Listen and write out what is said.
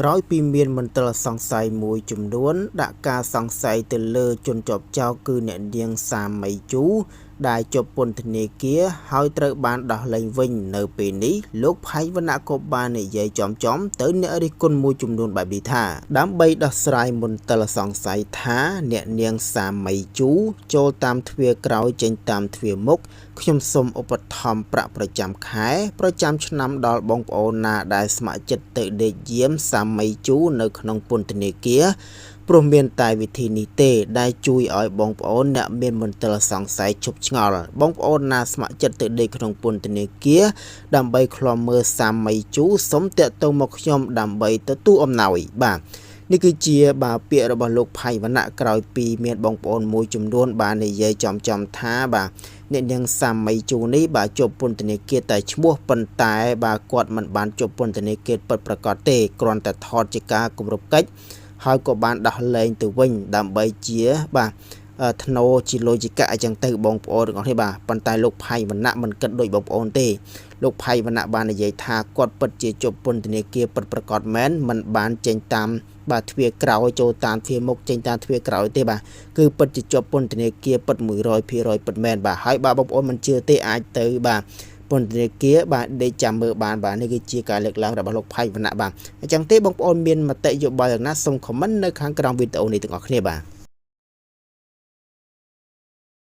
ក្រោយពីមានមន្ទិលសង្ស័យមួយចំនួនដាក់ការសង្ស័យទៅលើជនជាប់ចោទគឺអ្នកនាងសាមីជូដែលជាប់ពន្ធនាគារហើយត្រូវបានដោះលែងវិញនៅពេលនេះលោកផៃវណ្ណៈក៏បាននិយាយចំទៅអ្នករិះគន់មួយចំនួនបែបនេះថាដើម្បីដោះស្រាយមន្ទិលសង្ស័យថាអ្នកនាងសាមីជូចូលតាមទ្វារក្រោយចេញតាមទ្វារមុខខ្ញុំសូមឧបត្ថម្ភប្រាក់ប្រចាំខែប្រចាំឆ្នាំដល់បងប្អូនណាដែលស្ម័គ្រចិត្តទៅដេកយាមសាមីជូនៅក្នុងពន្ធនាគារព្រោះមានតែវិធីនេះទេដែលជួយឲ្យបងប្អូនអ្នកមានមន្ទិលសង្ស័យឈប់ឆ្ងល់បងប្អូនណាស្ម័គ្រចិត្តទៅដេកក្នុងពន្ធនាគារដើម្បីឃ្លាំមើលសាមីជូសូមតាក់ទងមកខ្ញុំដើម្បីទទួលអំណោយបាទនេះគឺជាពាក្យរបស់លោកផៃវណ្ណៈក្រោយពីមានបងប្អូនមួយចំនួនបាននិយាយចំថាអ្នកនាងសាមីជូនេះជាប់ពន្ធនាគារតែឈ្មោះប៉ុន្តែគាត់មិនបានជាប់ពន្ធនាគារពិតប្រាកដទេគ្រាន់តែថតជាការគម្រប់កិច្ចហើយក៏បានដោះលែងទៅវិញដើម្បីជាធ្នូជាលុយជាកាក់អញ្ចឹងទៅបងប្អូនទាំងអស់គ្នាប៉ុន្តែលោកផៃវណ្ណៈមិនគិតដូចបងប្អូនទេលោកផៃវណ្ណៈបាននិយាយថាគាត់ពិតជាជាប់ពន្ធនាគារពិតប្រាកដមែនមិនបានចេញតាមទ្វារក្រោយចូលតាមទ្វារមុខចេញតាមទ្វារក្រោយទេគឺពិតជាជាប់ពន្ធនាគារពិត 100% ពិតមែនហើយបងប្អូនមិនជឿទេអាចទៅពន្ធនាគារដេកចាំមើលបាននេះគឺជាការលើកឡើងរបស់លោកផៃវណ្ណៈអញ្ចឹងទេបងប្អូនមានមតិយោបល់យ៉ាងណាសូមខមមិននៅខាងក្រោមវីដេអូនេះទាំងអស់គ្នា